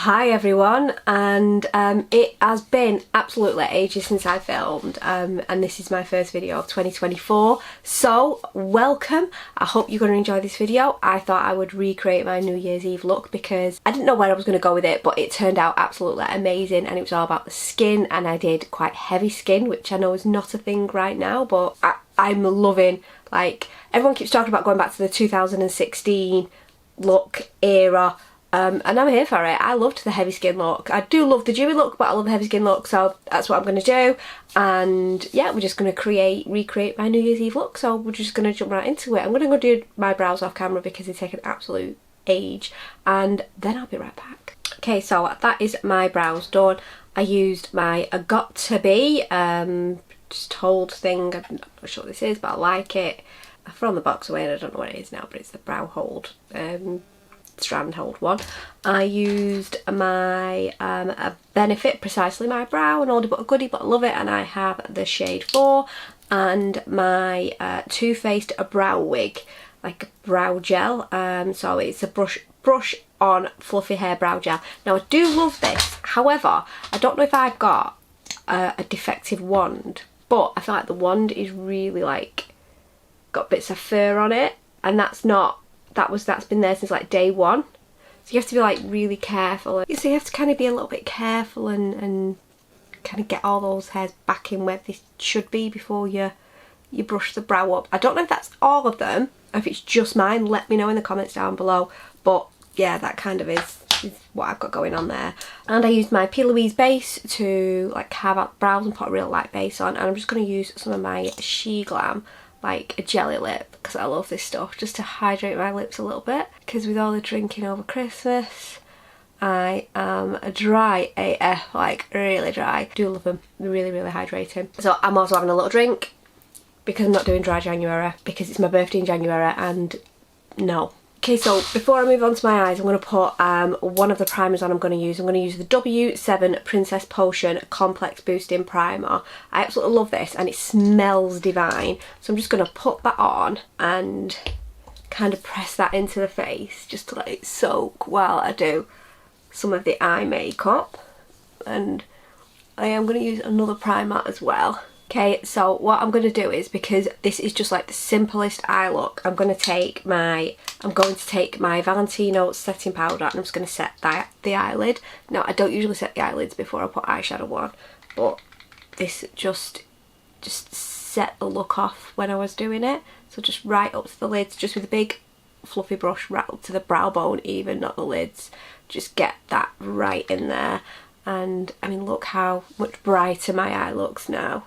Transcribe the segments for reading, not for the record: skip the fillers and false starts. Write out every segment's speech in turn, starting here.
Hi everyone, and it has been absolutely ages since I filmed, and this is my first video of 2024, so welcome. I hope you're going to enjoy this video. I thought I would recreate my New Year's Eve look because I didn't know where I was going to go with it, but it turned out absolutely amazing, and it was all about the skin, and I did quite heavy skin, which I know is not a thing right now, but I'm loving, like, everyone keeps talking about going back to the 2016 look era. And I'm here for it. I loved the heavy skin look. I do love the dewy look, but I love the heavy skin look, so that's what I'm going to do. And yeah, we're just going to recreate my New Year's Eve look, so we're just going to jump right into it. I'm going to go do my brows off camera because they take an absolute age, and then I'll be right back. Okay, so that is my brows done. I used my Got To Be just hold thing. I'm not sure what this is, but I like it. I've thrown the box away and I don't know what it is now, but it's the brow hold. Strand hold one. I used my Benefit Precisely My Brow, an oldie but a goodie, but I love it, and I have the shade 4, and my Too Faced brow wig, like a brow gel. So it's a brush on fluffy hair brow gel. Now I do love this, however I don't know if I've got a defective wand, but I feel like the wand is really like got bits of fur on it, and that's been there since like day one, so you have to be like really careful. So you have to kind of be a little bit careful and kind of get all those hairs back in where they should be before you brush the brow up. I don't know if that's all of them, or if it's just mine. Let me know in the comments down below, but yeah, that kind of is what I've got going on there. And I used my PLouise base to like carve out the brows and put a real light base on, and I'm just going to use some of my Glam, like a jelly lip, because I love this stuff, just to hydrate my lips a little bit, because with all the drinking over Christmas I am dry AF, like really dry. I do love them, they're really hydrating. So I'm also having a little drink because I'm not doing dry January because it's my birthday in January, and no. Okay, so before I move on to my eyes, I'm going to put one of the primers on I'm going to use. I'm going to use the W7 Princess Potion Complex Boosting Primer. I absolutely love this, and it smells divine. So I'm just going to put that on and kind of press that into the face just to let it soak while I do some of the eye makeup. And I am going to use another primer as well. Okay, so what I'm going to do is, because this is just like the simplest eye look, I'm going to take my Valentino setting powder, and I'm just going to set the eyelid. Now I don't usually set the eyelids before I put eyeshadow on, but this just set the look off when I was doing it. So just right up to the lids, just with a big fluffy brush, right up to the brow bone even, not the lids. Just get that right in there, and I mean, look how much brighter my eye looks now.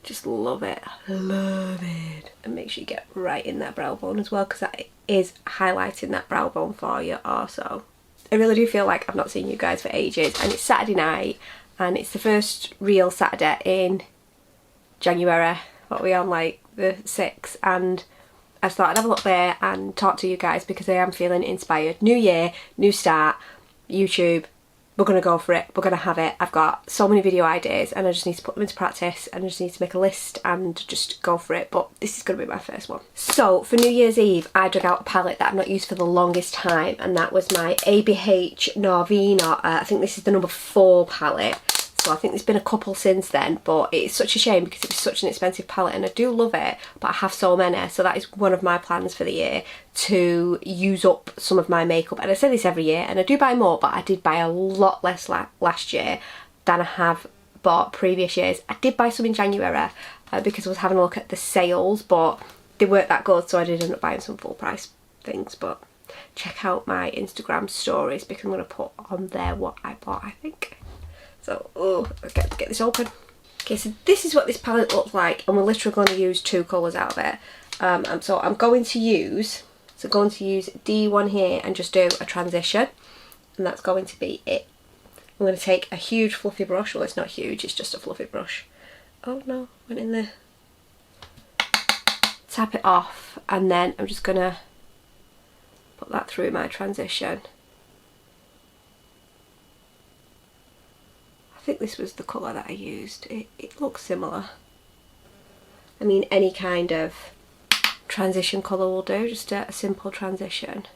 Just love it, love it. And make sure you get right in that brow bone as well, because that is highlighting that brow bone for you also. I really do feel like I've not seen you guys for ages, and it's Saturday night, and it's the first real Saturday in January. What are we on, like the 6th? And I thought I'd have a look there and talk to you guys because I am feeling inspired. New year, new start, YouTube. We're going to go for it, we're going to have it. I've got so many video ideas and I just need to put them into practice, and I just need to make a list and just go for it, but this is going to be my first one. So for New Year's Eve I dug out a palette that I've not used for the longest time, and that was my ABH Norvina. I think this is the number 4 palette. So I think there's been a couple since then, but it's such a shame because it was such an expensive palette, and I do love it, but I have so many. So that is one of my plans for the year, to use up some of my makeup. And I say this every year, and I do buy more, but I did buy a lot less last year than I have bought previous years. I did buy some in January because I was having a look at the sales, but they weren't that good, so I did end up buying some full price things. But check out my Instagram stories because I'm going to put on there what I bought, I think. So, oh, I get to get this open. Okay, so this is what this palette looks like, and we're literally going to use 2 colours out of it. So I'm going to use D1 here and just do a transition, and that's going to be it. I'm going to take a huge fluffy brush. Well, it's not huge, it's just a fluffy brush. Oh no, went in there. Tap it off, and then I'm just going to put that through my transition. I think this was the colour that I used. It looks similar. I mean, any kind of transition colour will do, just a simple transition.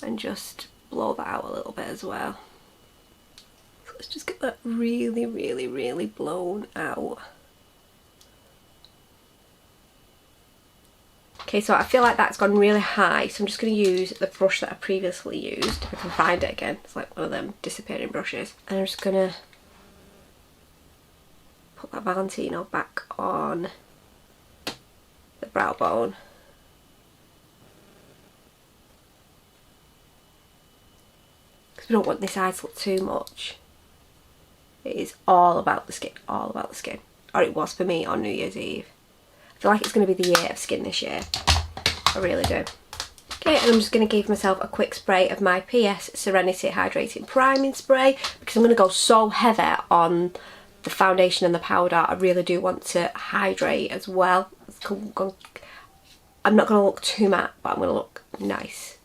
And just blow that out a little bit as well. So let's just get that really, really, really blown out. Okay, so I feel like that's gone really high, so I'm just going to use the brush that I previously used, if I can find it again. It's like one of them disappearing brushes. And I'm just going to put that Valentino back on the brow bone. Because we don't want this eye to look too much. It is all about the skin, all about the skin. Or it was for me on New Year's Eve. I feel like it's going to be the year of skin this year. I really do. Okay, and I'm just going to give myself a quick spray of my PS Serenity Hydrating Priming Spray, because I'm going to go so heavy on the foundation and the powder. I really do want to hydrate as well. I'm not going to look too matte, but I'm going to look nice.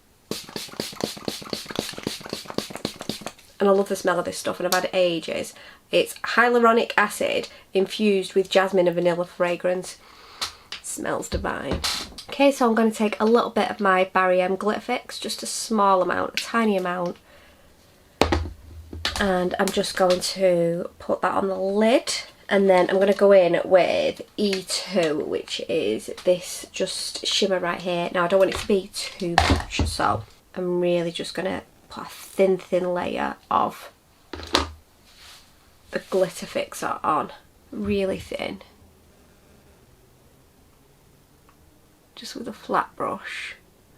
And I love the smell of this stuff, and I've had it ages. It's hyaluronic acid infused with jasmine and vanilla fragrance. Smells divine. Okay, so I'm going to take a little bit of my Barry M Glitter Fix, just a small amount, a tiny amount, and I'm just going to put that on the lid, and then I'm going to go in with E2, which is this just shimmer right here. Now I don't want it to be too much, so I'm really just going to put a thin layer of the glitter fixer on, really thin. Just with a flat brush,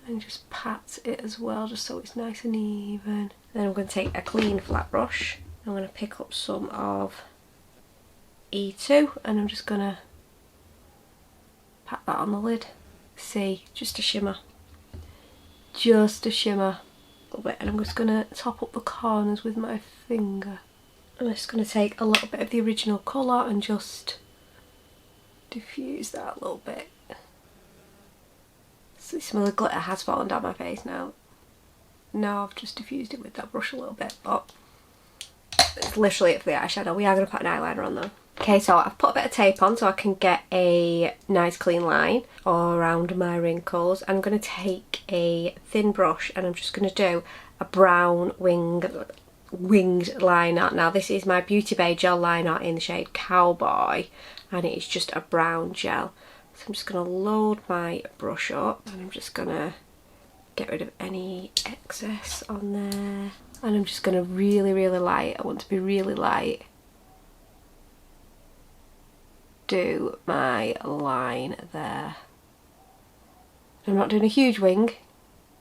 and just pat it as well, just so it's nice and even. Then I'm going to take a clean flat brush. I'm going to pick up some of E2, and I'm just going to pat that on the lid. See, just a shimmer. Just a shimmer. A little bit. And I'm just going to top up the corners with my finger. I'm just going to take a little bit of the original colour and just diffuse that a little bit. So some of the glitter has fallen down my face now. Now I've just diffused it with that brush a little bit, but it's literally it for the eyeshadow. We are going to put an eyeliner on though. Okay, so I've put a bit of tape on so I can get a nice clean line all around my wrinkles. I'm going to take a thin brush and I'm just going to do a brown winged liner. Now this is my Beauty Bay gel liner in the shade Cowboy, and it is just a brown gel. So I'm just going to load my brush up, and I'm just going to get rid of any excess on there, and I'm just going to really light, I want to be really light, do my line there. I'm not doing a huge wing,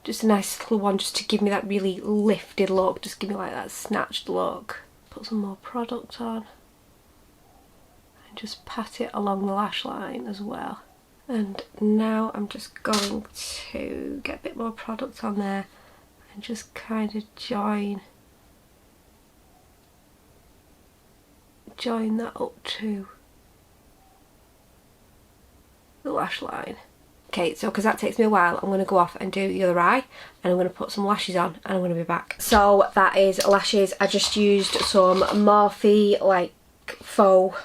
just a nice little one, just to give me that really lifted look, just give me like that snatched look. Put some more product on and just pat it along the lash line as well. And now I'm just going to get a bit more product on there and just kind of join that up to the lash line. Okay, so because that takes me a while, I'm going to go off and do the other eye, and I'm going to put some lashes on, and I'm going to be back. So that is lashes. I just used some Morphe like faux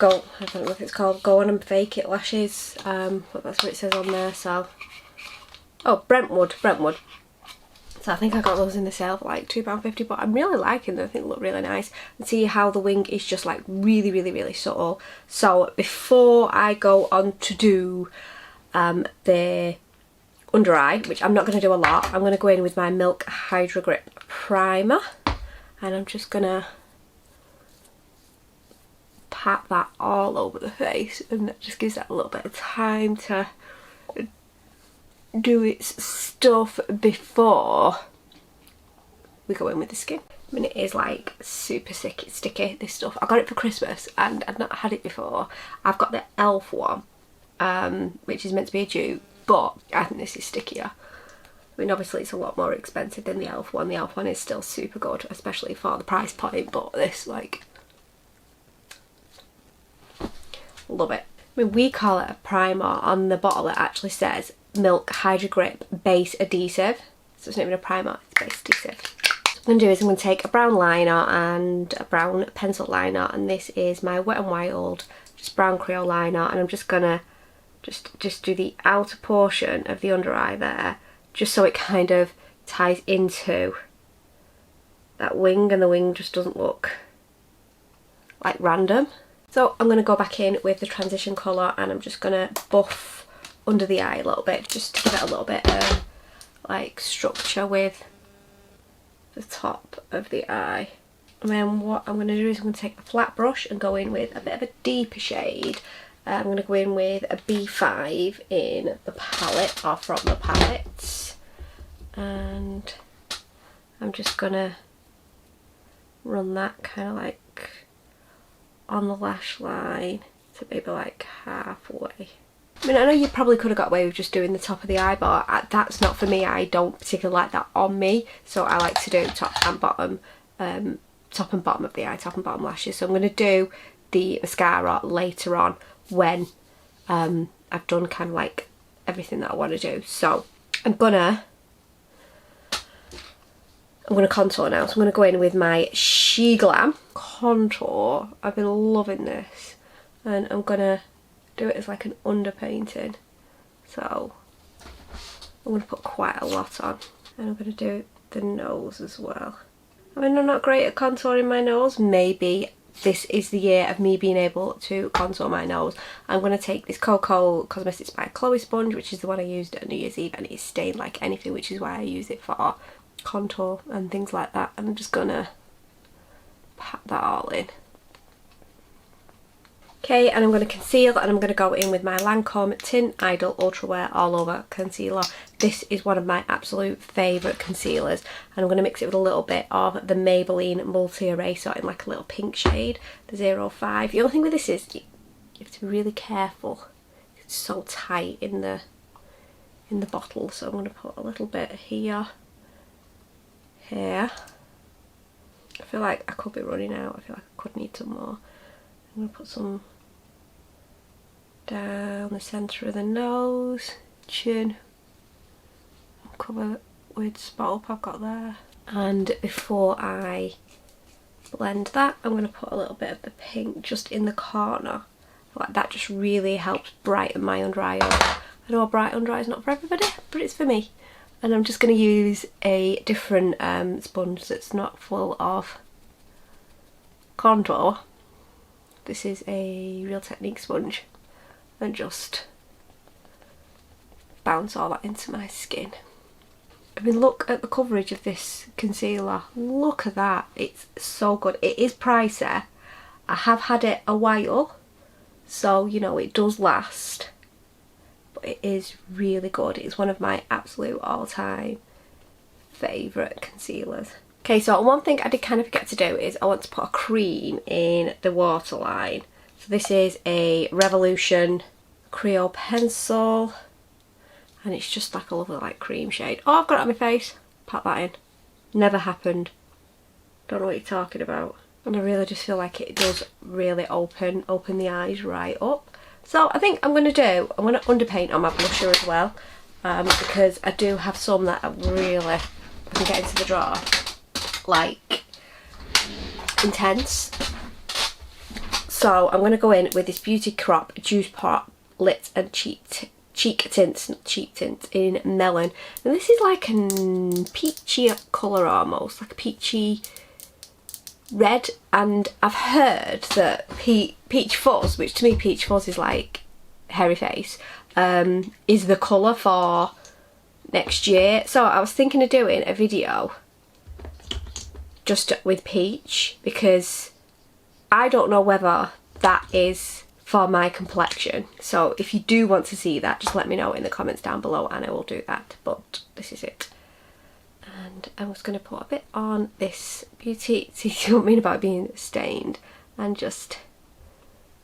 I don't know if it's called Go On and Fake It lashes, but that's what it says on there. So, oh, Brentwood. So I think I got those in the sale for like £2.50, but I'm really liking them. I think they look really nice. And see how the wing is just like really subtle. So before I go on to do the under eye, which I'm not going to do a lot, I'm going to go in with my Milk Hydro Grip Primer, and I'm just going to pat that all over the face, and that just gives that a little bit of time to do its stuff before we go in with the skin. I mean, it is like super sticky, this stuff. I got it for Christmas and I've not had it before. I've got the e.l.f. one, which is meant to be a dupe, but I think this is stickier. I mean, obviously it's a lot more expensive than the e.l.f. one. The e.l.f. one is still super good, especially for the price point, but this, like, love it. I mean, we call it a primer. On the bottle it actually says Milk Hydro Grip Base Adhesive, so it's not even a primer, it's base adhesive. So what I'm going to do is I'm going to take a brown liner and a brown pencil liner, and this is my Wet n Wild just brown Creole liner, and I'm just going to just do the outer portion of the under eye there, just so it kind of ties into that wing, and the wing just doesn't look like random. So I'm going to go back in with the transition colour, and I'm just going to buff under the eye a little bit, just to give it a little bit of like structure with the top of the eye. And then what I'm going to do is I'm going to take a flat brush and go in with a bit of a deeper shade. I'm going to go in with a B5 in the palette, or from the palettes, and I'm just going to run that kind of like on the lash line to maybe like halfway. I mean, I know you probably could have got away with just doing the top of the eye, but that's not for me. I don't particularly like that on me, so I like to do top and bottom of the eye, top and bottom lashes. So I'm going to do the mascara later on when I've done kind of like everything that I want to do. So I'm gonna contour now. So I'm gonna go in with my Glam contour. I've been loving this, and I'm gonna do it as like an underpainting. So I'm gonna put quite a lot on, and I'm gonna do the nose as well. I mean, I'm not great at contouring my nose. Maybe this is the year of me being able to contour my nose. I'm going to take this Cocoa Cosmetics by PLouise sponge, which is the one I used at New Year's Eve, and it's stained like anything, which is why I use it for contour and things like that. And I'm just going to pat that all in. Okay, and I'm going to conceal, and I'm going to go in with my Lancome Teint Idloe Ultra Wear All Over Concealer. This is one of my absolute favourite concealers, and I'm going to mix it with a little bit of the Maybelline Multi Eraser in like a little pink shade, the 05. The only thing with this is you have to be really careful. It's so tight in the bottle, so I'm going to put a little bit here. I feel like I could be running out. I feel like I could need some more. I'm going to put some down the centre of the nose, chin, cover with spot up I've got there. And before I blend that, I'm going to put a little bit of the pink just in the corner. Like that just really helps brighten my under eye up. I know a bright under eye is not for everybody, but it's for me. And I'm just going to use a different sponge that's not full of contour. This is a Real Technique sponge, and just bounce all that into my skin. I mean, look at the coverage of this concealer. Look at that. It's so good. It is pricey. I have had it a while, so you know it does last, but it is really good. It's one of my absolute all-time favourite concealers. Okay, so one thing I did kind of forget to do is I want to put a cream in the waterline. So this is a Revolution Creole pencil, and it's just like a lovely like cream shade. Oh, I've got it on my face. Pat that in. Never happened. Don't know what you're talking about. And I really just feel like it does really open the eyes right up. So I think I'm going to underpaint on my blusher as well, because I do have some that are really, I can get into the drawer, like intense. So I'm going to go in with this Beauty Crop Juice Pop Lit and Cheek Tints, not cheek tints, in Melon. And this is like a peachy colour almost, like a peachy red. And I've heard that Peach Fuzz, which to me Peach Fuzz is like hairy face, is the colour for next year. So I was thinking of doing a video just with peach, because I don't know whether that is for my complexion. So if you do want to see that, just let me know in the comments down below and I will do that. But this is it. And I'm just going to put a bit on this Beauty, see what I mean about being stained, and just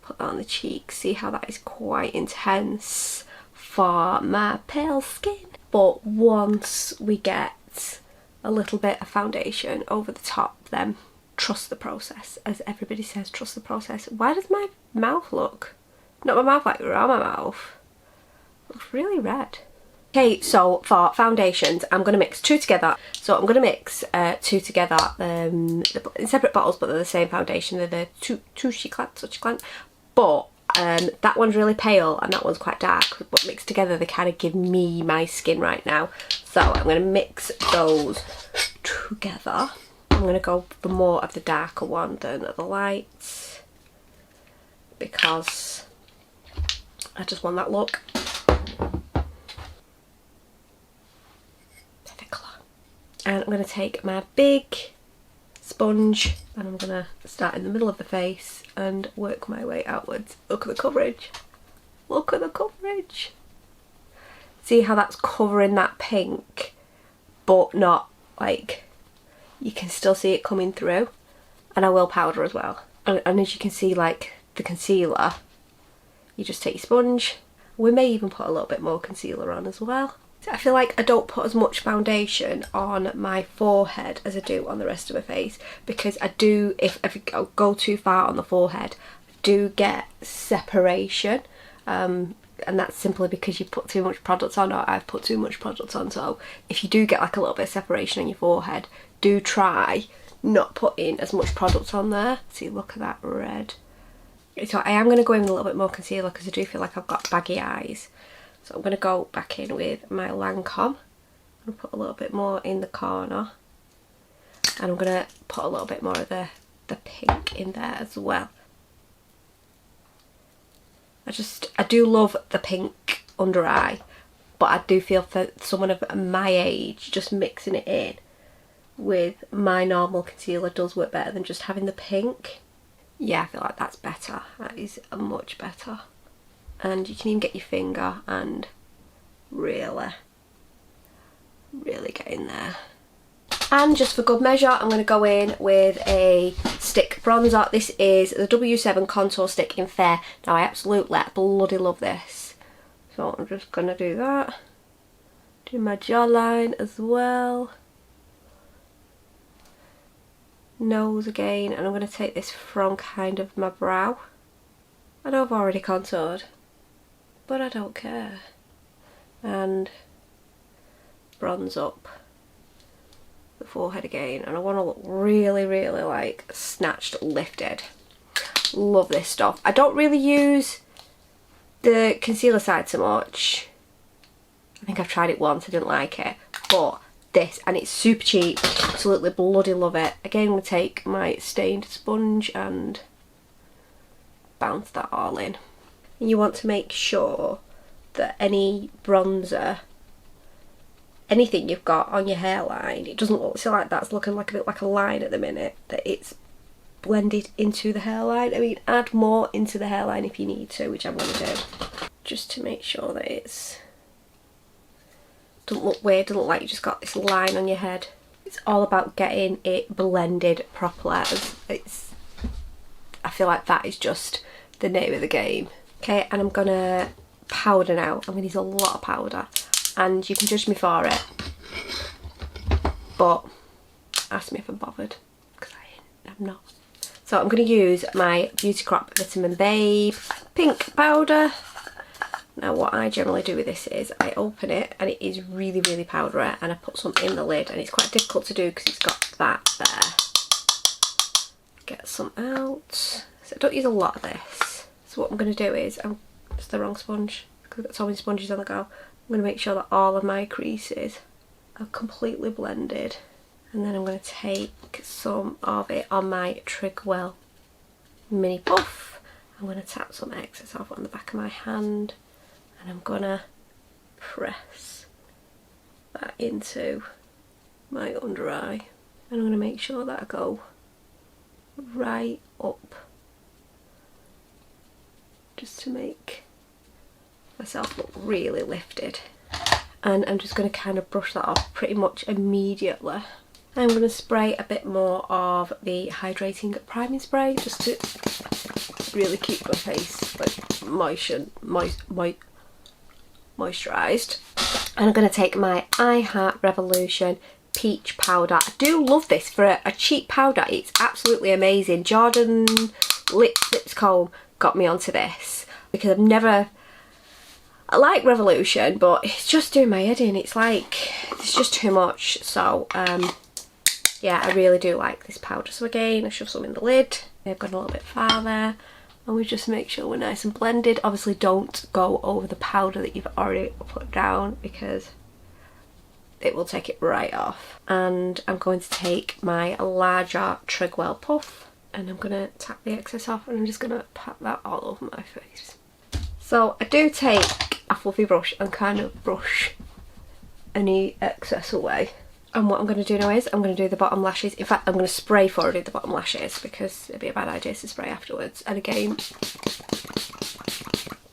put that on the cheek. See how that is quite intense for my pale skin. But once we get a little bit of foundation over the top, then trust the process. As everybody says, trust the process. Why does my mouth look, not my mouth, like around my mouth, looks really red? Okay, so for foundations, I'm going to mix two together. So I'm going to mix two together in separate bottles, but they're the same foundation. They're the Touche Eclat, but That one's really pale and that one's quite dark, but mixed together they kind of give me my skin right now. So I'm going to mix those together. I'm going to go for more of the darker one than the lights, because I just want that look. Perfect colour. And I'm going to take my big sponge and I'm going to start in the middle of the face and work my way outwards. Look at the coverage. Look at the coverage. See how that's covering that pink, but not like, you can still see it coming through. And I will powder as well. And as you can see, like the concealer, you just take your sponge. We may even put a little bit more concealer on as well. I feel like I don't put as much foundation on my forehead as I do on the rest of my face, because I do, if I go too far on the forehead, I do get separation, and that's simply because you put too much product on, or I've put too much product on. So if you do get like a little bit of separation on your forehead, do try not putting as much product on there. See, look at that red. So I am going to go in with a little bit more concealer because I do feel like I've got baggy eyes. So I'm going to go back in with my lancome and put a little bit more in the corner, and I'm going to put a little bit more of the pink in there as well. I do love the pink under eye, but I do feel for someone of my age, just mixing it in with my normal concealer does work better than just having the pink. Yeah, I feel like that's better. That is much better. And you can even get your finger and really get in there. And just for good measure, I'm going to go in with a stick bronzer. This is the W7 contour stick in Fair. Now I absolutely bloody love this, so I'm just going to do that. Do my jawline as well, nose again, and I'm going to take this from kind of my brow. I know I've already contoured, but I don't care. And bronze up the forehead again, and I want to look really like snatched, lifted. Love this stuff. I don't really use the concealer side so much. I think I've tried it once, I didn't like it, but this, and it's super cheap, absolutely bloody love it. Again, I'm going to take my stained sponge and bounce that all in. And you want to make sure that any bronzer, anything you've got on your hairline, it doesn't look so like that's looking like a bit like a line at the minute, that it's blended into the hairline. I mean, add more into the hairline if you need to, which I'm going to do, just to make sure that it's doesn't look weird, doesn't look like you just got this line on your head. It's all about getting it blended properly. I feel like that is just the name of the game. Okay, and I'm gonna powder now. I'm gonna use a lot of powder, and you can judge me for it, but ask me if I'm bothered, because I'm not. So I'm gonna use my Beauty Crop Vitamin Babe pink powder. Now what I generally do with this is I open it and it is really powdery, and I put some in the lid, and it's quite difficult to do because it's got that there. Get some out. So I don't use a lot of this. So what I'm going to do is, it's the wrong sponge because I've got so many sponges on the go. I'm going to make sure that all of my creases are completely blended, and then I'm going to take some of it on my Trigwell mini puff. I'm going to tap some excess off on the back of my hand, and I'm going to press that into my under eye, and I'm going to make sure that I go right up, just to make myself look really lifted. And I'm just going to kind of brush that off pretty much immediately. I'm going to spray a bit more of the hydrating priming spray, just to really keep my face like moisturised. And I'm going to take my I Heart Revolution peach powder. I do love this for a cheap powder. It's absolutely amazing. Jordan Lipscomb got me onto this because I like Revolution, but it's just doing my head in. It's like, it's just too much. So yeah, I really do like this powder. So again, I shove some in the lid. I've gone a little bit farther and we just make sure we're nice and blended. Obviously don't go over the powder that you've already put down because it will take it right off. And I'm going to take my larger Trigwell puff and I'm going to tap the excess off, and I'm just going to pat that all over my face. So I do take a fluffy brush and kind of brush any excess away. And what I'm going to do now is I'm going to do the bottom lashes. In fact, I'm going to spray before I do the bottom lashes because it'd be a bad idea to spray afterwards. And again,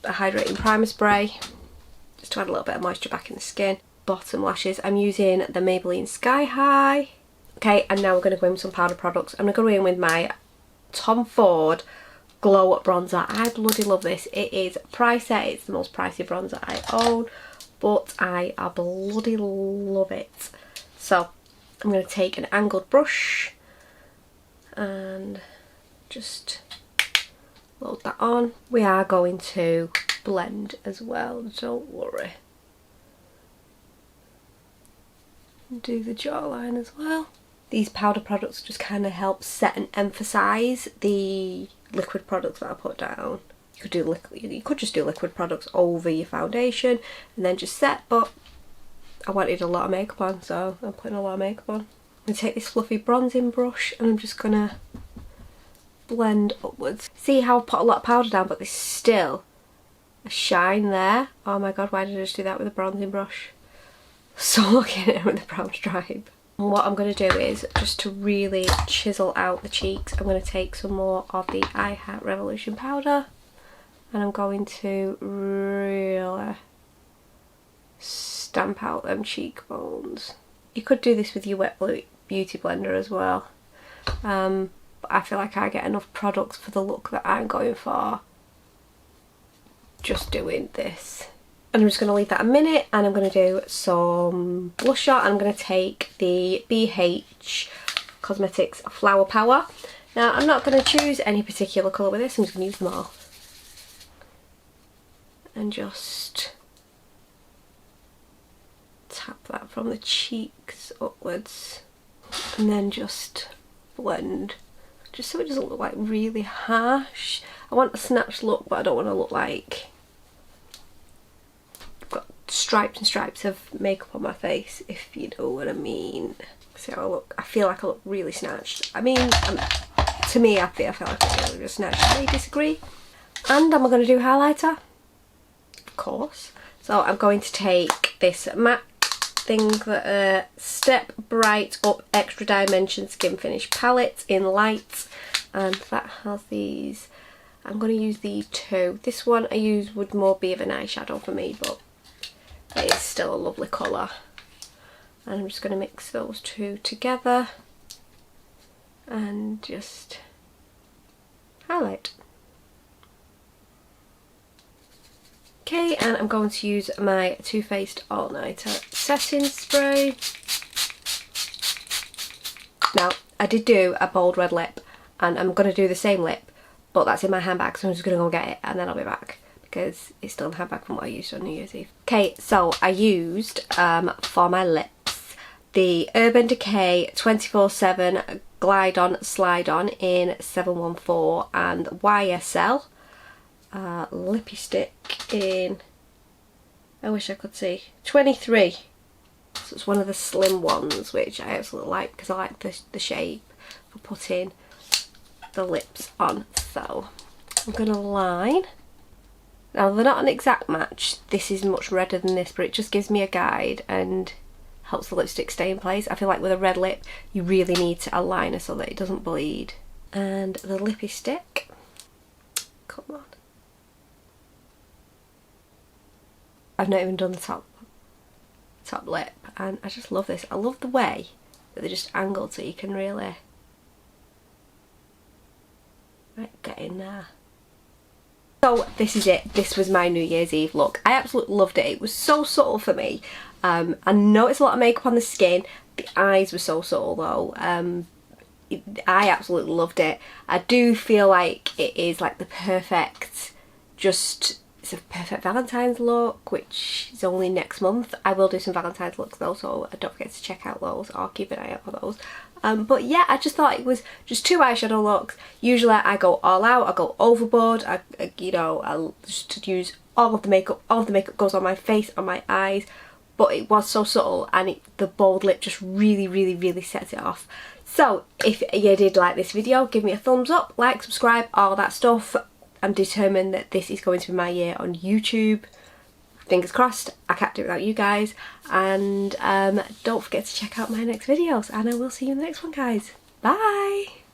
a hydrating primer spray just to add a little bit of moisture back in the skin. Bottom lashes, I'm using the Maybelline Sky High. Okay, and now we're going to go in with some powder products. I'm going to go in with my Tom Ford Glow Bronzer. I bloody love this. It is pricey. It's the most pricey bronzer I own, but I bloody love it. So I'm going to take an angled brush and just load that on. We are going to blend as well, don't worry. Do the jawline as well. These powder products just kind of help set and emphasise the liquid products that I put down. You could just do liquid products over your foundation and then just set, but I wanted a lot of makeup on, so I'm putting a lot of makeup on. I'm going to take this fluffy bronzing brush and I'm just going to blend upwards. See how I put a lot of powder down, but there's still a shine there. Oh my god, why did I just do that with a bronzing brush? So lucky at it with the brown stripe. And what I'm going to do is, just to really chisel out the cheeks, I'm going to take some more of the I Heart Revolution powder and I'm going to really stamp out them cheekbones. You could do this with your wet beauty blender as well, but I feel like I get enough products for the look that I'm going for just doing this. And I'm just going to leave that a minute and I'm going to do some blusher. I'm going to take the BH Cosmetics Flower Power. Now I'm not going to choose any particular colour with this, I'm just going to use them all. And just tap that from the cheeks upwards and then just blend, just so it doesn't look like really harsh. I want a snatched look, but I don't want to look like I've got stripes and stripes of makeup on my face, if you know what I mean. See how I look? I feel like I look really snatched. I mean, to me I feel like I really just snatched. I may disagree. And I'm going to do highlighter, of course. So I'm going to take this matte thing, that Step Bright Up Extra Dimension Skin Finish palette in light, and that has these. I'm going to use these two. This one I use would more be of an eyeshadow for me, but it is still a lovely colour. And I'm just going to mix those two together and just highlight. Okay, and I'm going to use my Too Faced All Nighter setting spray. Now, I did do a bold red lip and I'm going to do the same lip, but that's in my handbag, so I'm just going to go and get it and then I'll be back because it's still in the handbag from what I used on New Year's Eve. Okay, so I used, for my lips, the Urban Decay 24/7 Glide On Slide On in 714 and YSL lippy stick in, I wish I could see, 23. So it's one of the slim ones, which I absolutely like because I like the shape for putting the lips on. So I'm going to line. Now they're not an exact match, this is much redder than this, but it just gives me a guide and helps the lipstick stay in place. I feel like with a red lip you really need to align it so that it doesn't bleed. And the lippy stick, come on. I've not even done the top lip and I just love this. I love the way that they're just angled so you can really get in there. So this is it. This was my New Year's Eve look. I absolutely loved it. It was so subtle for me. I know it's a lot of makeup on the skin. The eyes were so subtle though. I absolutely loved it. I do feel like it is like the perfect, it's a perfect Valentine's look, which is only next month. I will do some Valentine's looks though, so don't forget to check out those or keep an eye out for those. But yeah, I just thought it was just 2 eyeshadow looks. Usually I go all out, I go overboard, you know, I'll just use all of the makeup goes on my face, on my eyes, but it was so subtle, and the bold lip just really sets it off. So if you did like this video, give me a thumbs up, like, subscribe, all that stuff. I'm determined that this is going to be my year on YouTube. Fingers crossed, I can't do it without you guys. And don't forget to check out my next videos, and I will see you in the next one, guys. Bye!